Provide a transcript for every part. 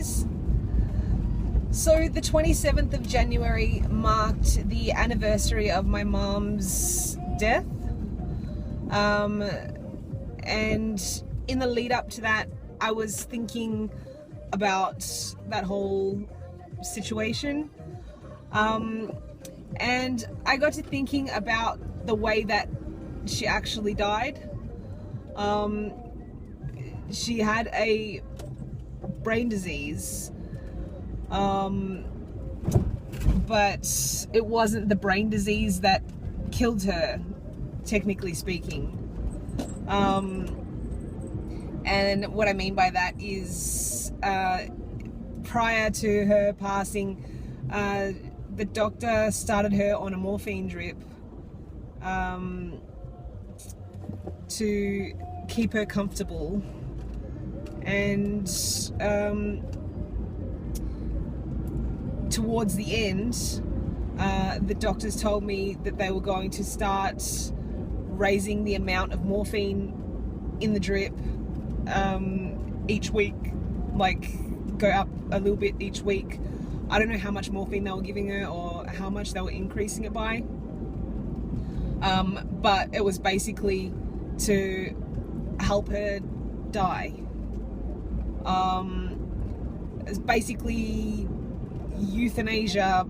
guys. So the 27th of January marked the anniversary of my mom's death. And in the lead up to that, I was thinking about that whole situation. And I got to thinking about the way that she actually died. She had a brain disease, but it wasn't the brain disease that killed her, technically speaking. And what I mean by that is, prior to her passing, the doctor started her on a morphine drip to keep her comfortable, and towards the end, the doctors told me that they were going to start raising the amount of morphine in the drip each week, like go up a little bit each week. I don't know how much morphine they were giving her or how much they were increasing it by, but it was basically to help her die. It's basically euthanasia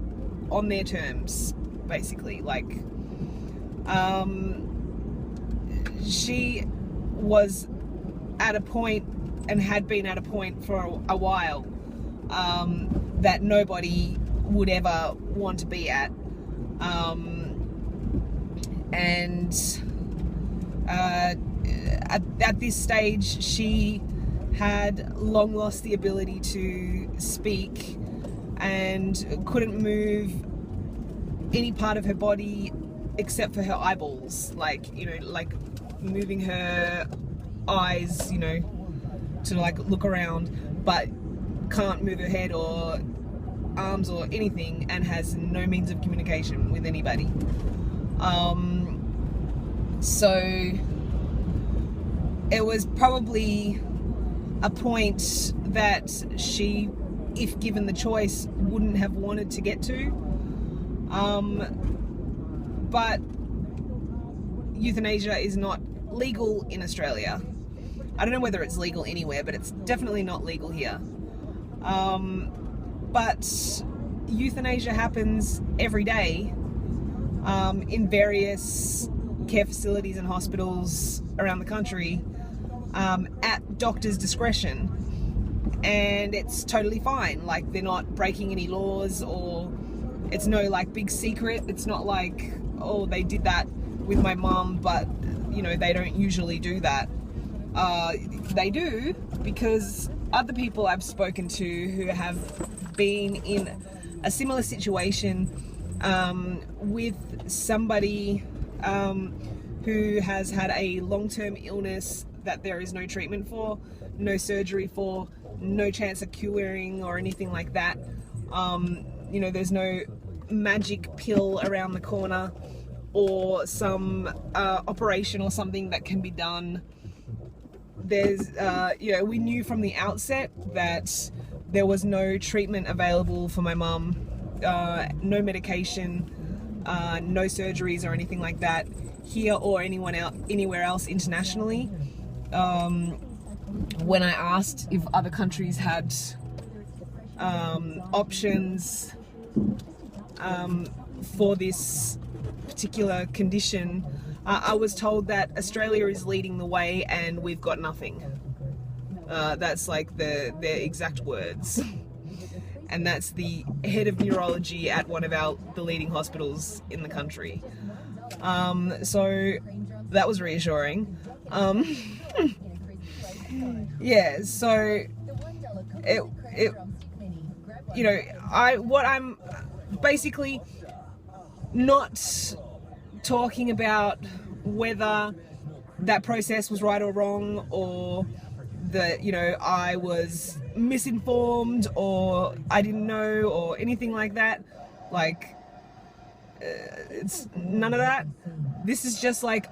on their terms, basically. Like, she was at a point, and had been at a point for a while, that nobody would ever want to be at. At this stage, she had long lost the ability to speak and couldn't move any part of her body except for her eyeballs, like moving her eyes, to like look around, but can't move her head or arms or anything, and has no means of communication with anybody. So it was probably a point that she, if given the choice, wouldn't have wanted to get to. But euthanasia is not legal in Australia. I don't know whether it's legal anywhere, but it's definitely not legal here. But euthanasia happens every day in various care facilities and hospitals around the country, at doctor's discretion, and it's totally fine. Like, they're not breaking any laws, or it's no like big secret. It's not like, oh, they did that with my mum, but they don't usually do that. They do, because other people I've spoken to who have been in a similar situation with somebody who has had a long-term illness that there is no treatment for, no surgery for, no chance of curing or anything like that. There's no magic pill around the corner or some operation or something that can be done. There's, we knew from the outset that there was no treatment available for my mum, no medication, no surgeries or anything like that here or anywhere else internationally. When I asked if other countries had options for this particular condition, I was told that Australia is leading the way and we've got nothing. That's like their exact words. And that's the head of neurology at one of the leading hospitals in the country. So that was reassuring. Yeah, so I'm basically not talking about whether that process was right or wrong, or that I was misinformed or I didn't know or anything like that. Like, it's none of that. This is just like,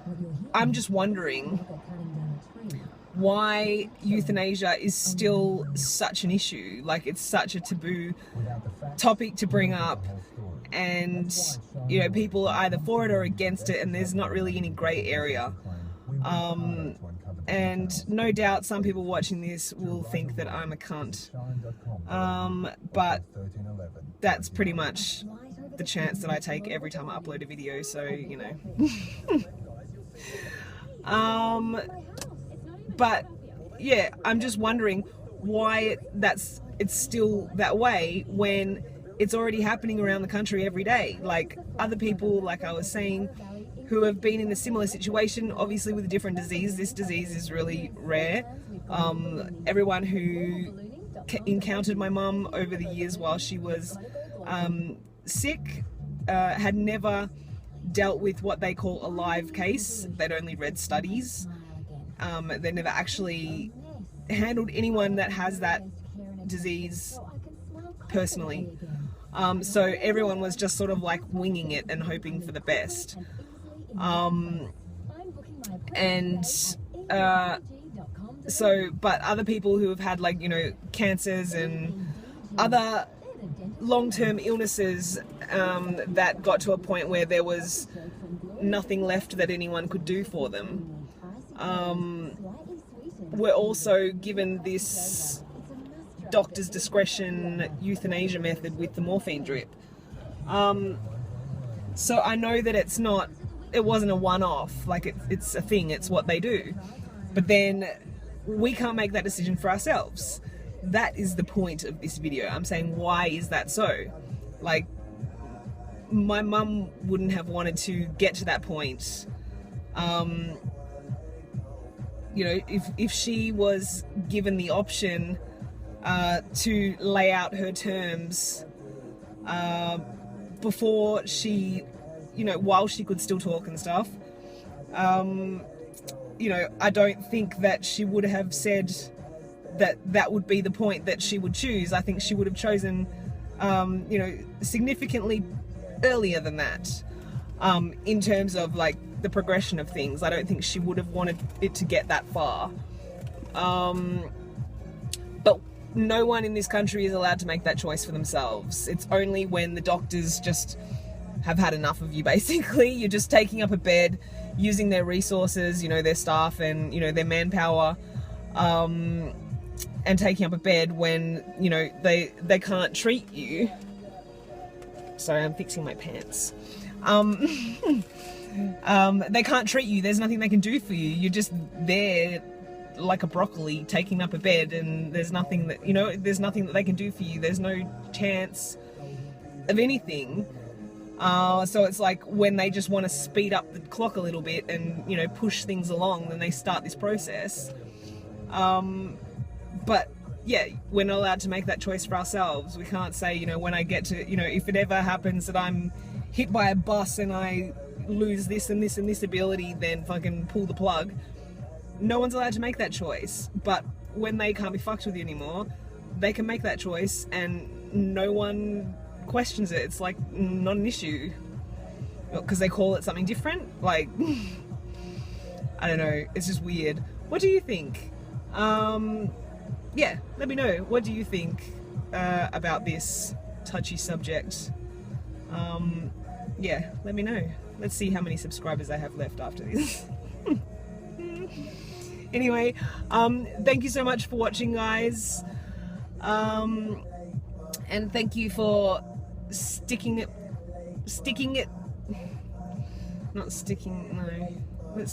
I'm just wondering why euthanasia is still such an issue. Like, it's such a taboo topic to bring up, and you know, people are either for it or against it, and there's not really any grey area. And no doubt some people watching this will think that I'm a cunt, but that's pretty much the chance that I take every time I upload a video, so you know. But yeah, I'm just wondering why it's still that way when it's already happening around the country every day. Like, other people, like I was saying, who have been in a similar situation, obviously with a different disease. This disease is really rare. Everyone who encountered my mum over the years while she was sick had never dealt with what they call a live case. They'd only read studies. They never actually handled anyone that has that disease personally. So everyone was just sort of like winging it and hoping for the best. But other people who have had, like, you know, cancers and other long-term illnesses that got to a point where there was nothing left that anyone could do for them, were also given this doctor's discretion euthanasia method with the morphine drip. So I know that it wasn't a one-off, like it's a thing, it's what they do. But then we can't make that decision for ourselves. That is the point of this video. I'm saying, why is that so? Like, my mum wouldn't have wanted to get to that point. You know, if she was given the option to lay out her terms before she, you know, while she could still talk and stuff, you know, I don't think that she would have said that would be the point that she would choose. I think she would have chosen, you know, significantly earlier than that, in terms of like the progression of things. I don't think she would have wanted it to get that far. But no one in this country is allowed to make that choice for themselves. It's only when the doctors just have had enough of you, basically. You're just taking up a bed, using their resources, you know, their staff and, you know, their manpower, and taking up a bed when, you know, they can't treat you. Sorry, I'm fixing my pants. They can't treat you. There's nothing they can do for you. You're just there like a broccoli taking up a bed, and there's nothing that, you know, there's nothing that they can do for you. There's no chance of anything. So it's like when they just want to speed up the clock a little bit and, you know, push things along, then they start this process. But yeah, we're not allowed to make that choice for ourselves. We can't say, you know, when I get to, you know, if it ever happens that I'm hit by a bus and I lose this and this and this ability, then fucking pull the plug. No one's allowed to make that choice. But when they can't be fucked with anymore, they can make that choice and no one questions it. It's like not an issue because they call it something different. Like, I don't know, it's just weird. What do you think? Yeah, let me know. What do you think about this touchy subject? Yeah, let me know. Let's see how many subscribers I have left after this. Anyway, thank you so much for watching, guys. And thank you for let's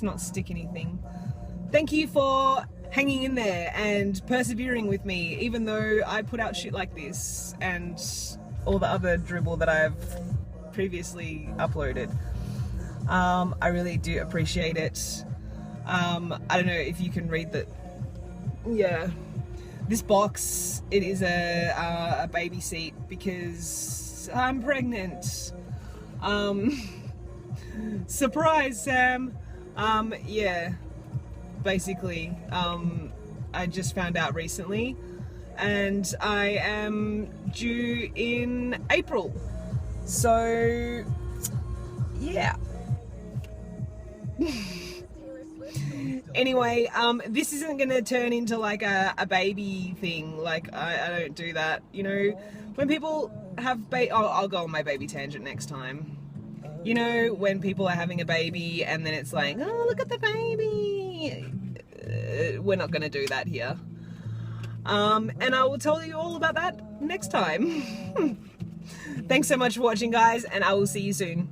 not stick anything. Thank you for hanging in there and persevering with me, even though I put out shit like this and all the other dribble that I've previously uploaded. I really do appreciate it. I don't know if you can read that. Yeah, this box, it is a baby seat because I'm pregnant. Surprise, Sam. Yeah, basically, I just found out recently, and I am due in April. So, yeah. Anyway, this isn't going to turn into like a baby thing. Like, I don't do that. You know, when people have I'll go on my baby tangent next time. You know, when people are having a baby and then it's like, oh, look at the baby. We're not going to do that here. And I will tell you all about that next time. Thanks so much for watching, guys, and I will see you soon.